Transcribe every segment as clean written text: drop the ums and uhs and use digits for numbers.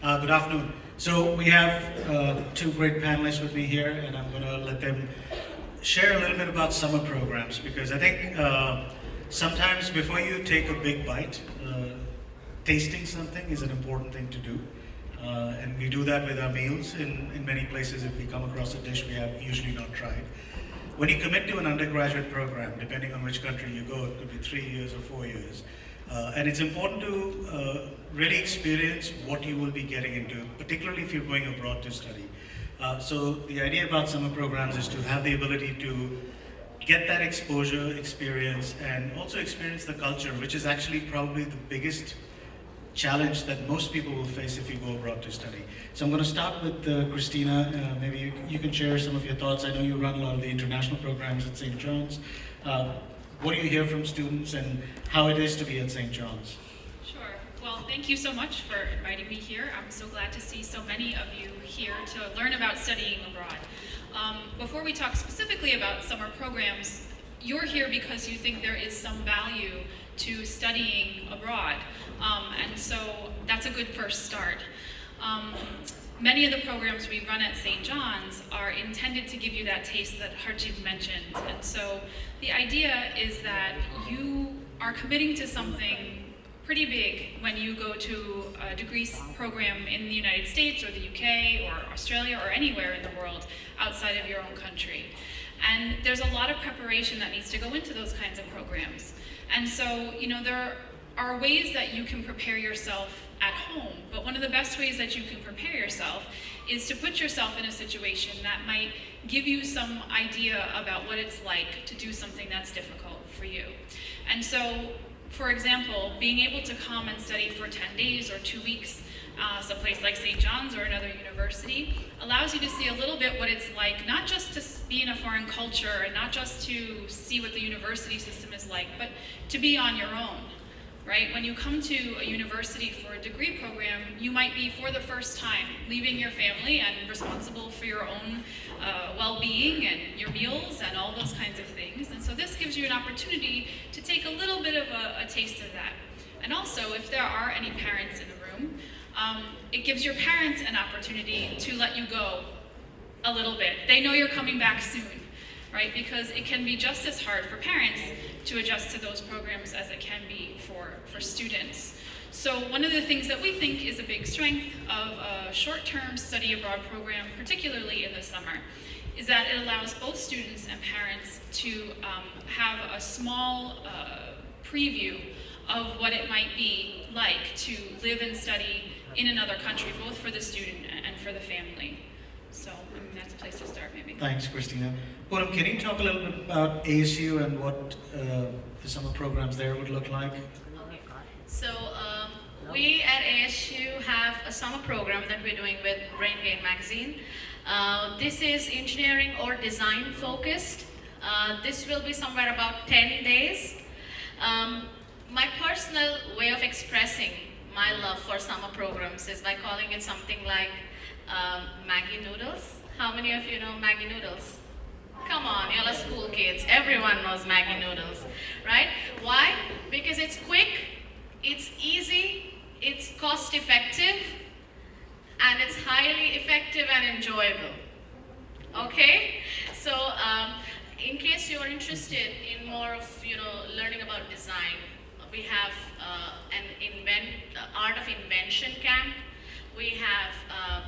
Good afternoon. So we have two great panelists with me here, and I'm going to let them share a little bit about summer programs, because I think sometimes before you take a big bite, tasting something is an important thing to do. And we do that with our meals in many places. If we come across a dish we have usually not tried. When you commit to an undergraduate program, depending on which country you go, it could be 3 years or 4 years. And it's important to really experience what you will be getting into, particularly if you're going abroad to study. So the idea about summer programs is to have the ability to get that exposure, experience, and also experience the culture, which is actually probably the biggest challenge that most people will face if you go abroad to study. So I'm going to start with Christina. Maybe you can share some of your thoughts. I know you run a lot of the international programs at St. John's. What do you hear from students and how it is to be at St. John's? Sure. Well, thank you so much for inviting me here. I'm so glad to see so many of you here to learn about studying abroad. Before we talk specifically about summer programs, you're here because you think there is some value to studying abroad. And so that's a good first start. Many of the programs we run at St. John's are intended to give you that taste that Harjeet mentioned. And so the idea is that you are committing to something pretty big when you go to a degree program in the United States or the UK or Australia or anywhere in the world outside of your own country. And there's a lot of preparation that needs to go into those kinds of programs. And so, there are ways that you can prepare yourself at home, but one of the best ways that you can prepare yourself is to put yourself in a situation that might give you some idea about what it's like to do something that's difficult for you. And so, for example, being able to come and study for 10 days or 2 weeks someplace like St. John's or another university allows you to see a little bit what it's like, not just to be in a foreign culture and not just to see what the university system is like, but to be on your own. Right? When you come to a university for a degree program, you might be, for the first time, leaving your family and responsible for your own well-being and your meals and all those kinds of things. And so this gives you an opportunity to take a little bit of a taste of that. And also, if there are any parents in the room, it gives your parents an opportunity to let you go a little bit. They know you're coming back soon. Right? Because it can be just as hard for parents to adjust to those programs as it can be for students. So one of the things that we think is a big strength of a short-term study abroad program, particularly in the summer, is that it allows both students and parents to have a small preview of what it might be like to live and study in another country, both for the student and for the family. So that's a place to start, maybe. Thanks, Christina. Poonam, can you talk a little bit about ASU and what the summer programs there would look like? Okay. So we at ASU have a summer program that we're doing with BrainGain magazine. This is engineering or design focused. This will be somewhere about 10 days. My personal way of expressing my love for summer programs is by calling it something like Maggi noodles. How many of you know Maggi noodles? Come on, you're all school kids. Everyone knows Maggi noodles, right? Why? Because it's quick, it's easy, it's cost effective, and it's highly effective and enjoyable. Okay? So, in case you're interested in more of learning about design, we have art of invention camp. We have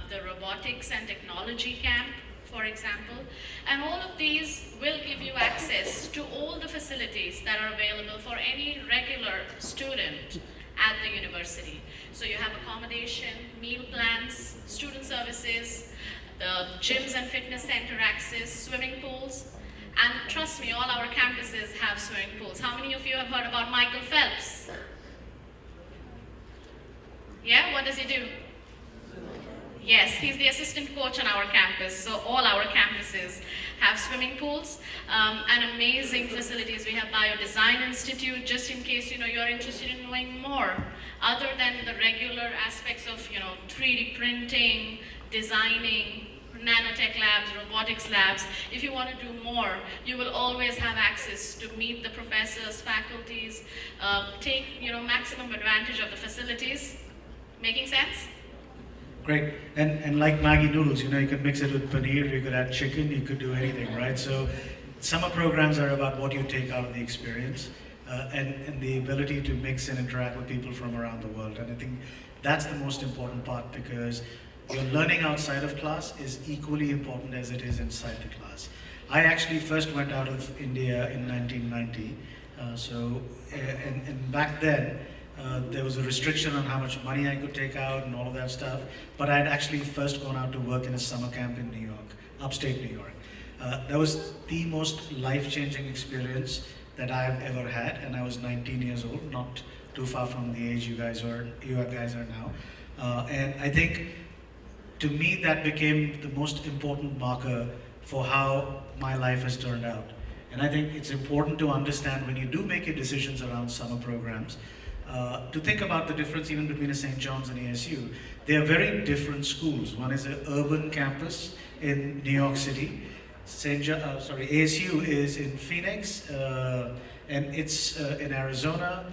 the robotics and technology camp, for example, and all of these will give you access to all the facilities that are available for any regular student at the university. So you have accommodation, meal plans, student services, the gyms and fitness center access, swimming pools, and trust me, all our campuses have swimming pools. How many of you have heard about Michael Phelps? Yeah, what does he do? Yes, he's the assistant coach on our campus, so all our campuses have swimming pools and amazing facilities. We have Biodesign Institute, just in case you're interested in knowing more, other than the regular aspects of 3D printing, designing, nanotech labs, robotics labs. If you want to do more, you will always have access to meet the professors, faculties, take maximum advantage of the facilities. Making sense? Great. And like Maggi noodles, you know, you could mix it with paneer, you could add chicken, you could do anything, right? So summer programs are about what you take out of the experience and the ability to mix and interact with people from around the world. And I think that's the most important part, because your learning outside of class is equally important as it is inside the class. I actually first went out of India in 1990. And back then, there was a restriction on how much money I could take out and all of that stuff. But I had actually first gone out to work in a summer camp in New York, upstate New York. That was the most life-changing experience that I've ever had, and I was 19 years old, not too far from the age you guys are now. And I think, to me, that became the most important marker for how my life has turned out. And I think it's important to understand, when you do make your decisions around summer programs, to think about the difference even between a St. John's and ASU. They are very different schools. One is an urban campus in New York City. ASU is in Phoenix, and it's in Arizona.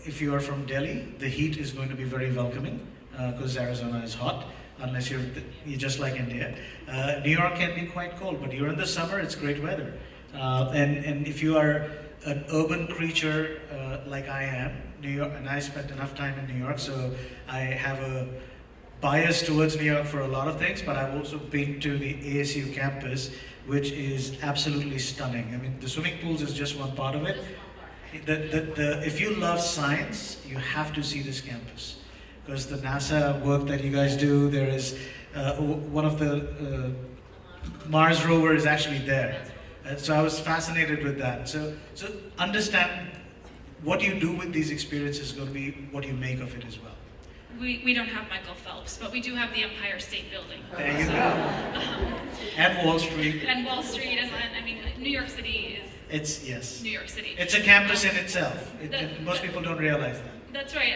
If you are from Delhi, the heat is going to be very welcoming, because Arizona is hot, unless you're just like India. New York can be quite cold, but during the summer, it's great weather. And if you are an urban creature like I am, New York, and I spent enough time in New York, so I have a bias towards New York for a lot of things, but I've also been to the ASU campus, which is absolutely stunning. I mean, the swimming pools is just one part of it. If you love science, you have to see this campus, because the NASA work that you guys do, there is one of the Mars rover is actually there. So I was fascinated with that. So understand what you do with these experiences is going to be what you make of it as well. We don't have Michael Phelps, but we do have the Empire State Building. There you go. And Wall Street. And Wall Street, and I mean, New York City is... It's, yes. New York City. It's a campus in itself. Most people don't realize that. That's right,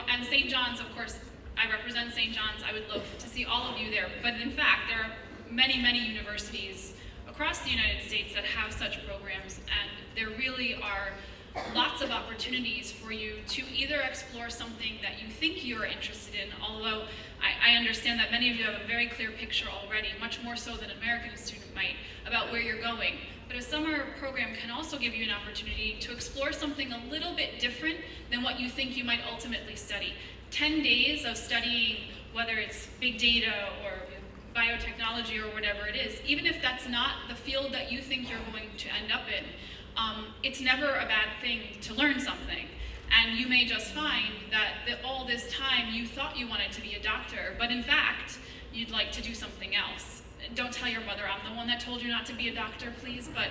and St. John's, of course, I represent St. John's. I would love to see all of you there. But in fact, there are many, many universities across the United States that have such programs, and there really are lots of opportunities for you to either explore something that you think you're interested in, although I understand that many of you have a very clear picture already, much more so than an American student might, about where you're going. But a summer program can also give you an opportunity to explore something a little bit different than what you think you might ultimately study. 10 days of studying, whether it's big data or biotechnology or whatever it is, even if that's not the field that you think you're going to end up in, it's never a bad thing to learn something. And you may just find that all this time you thought you wanted to be a doctor, but in fact, you'd like to do something else. Don't tell your mother I'm the one that told you not to be a doctor, please. But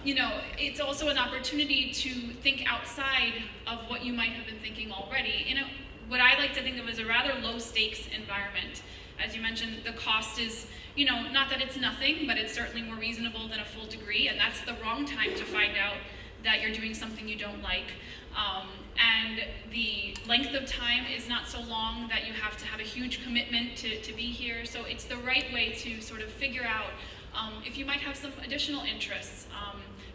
you know, it's also an opportunity to think outside of what you might have been thinking already in what I like to think of as a rather low stakes environment. As you mentioned, the cost is, you know, not that it's nothing, but it's certainly more reasonable than a full degree, and that's the wrong time to find out that you're doing something you don't like. And the length of time is not so long that you have to have a huge commitment to be here. So it's the right way to sort of figure out if you might have some additional interests,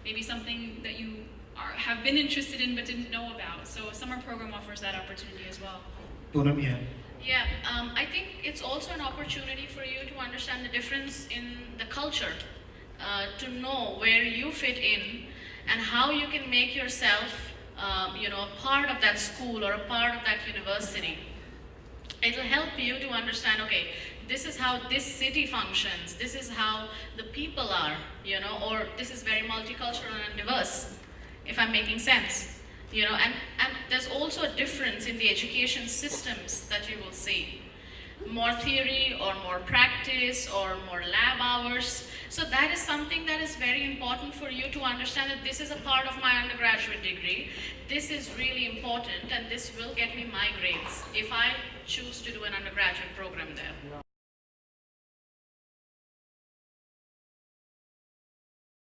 maybe something that you have been interested in but didn't know about. So a summer program offers that opportunity as well. Poonam, yeah. Yeah, I think it's also an opportunity for you to understand the difference in the culture, to know where you fit in and how you can make yourself you know, a part of that school or a part of that university. It'll help you to understand, okay, this is how this city functions, this is how the people are, you know, or this is very multicultural and diverse, if I'm making sense. You know, and there's also a difference in the education systems that you will see. More theory or more practice or more lab hours. So that is something that is very important for you to understand, that this is a part of my undergraduate degree. This is really important, and this will get me my grades if I choose to do an undergraduate program there.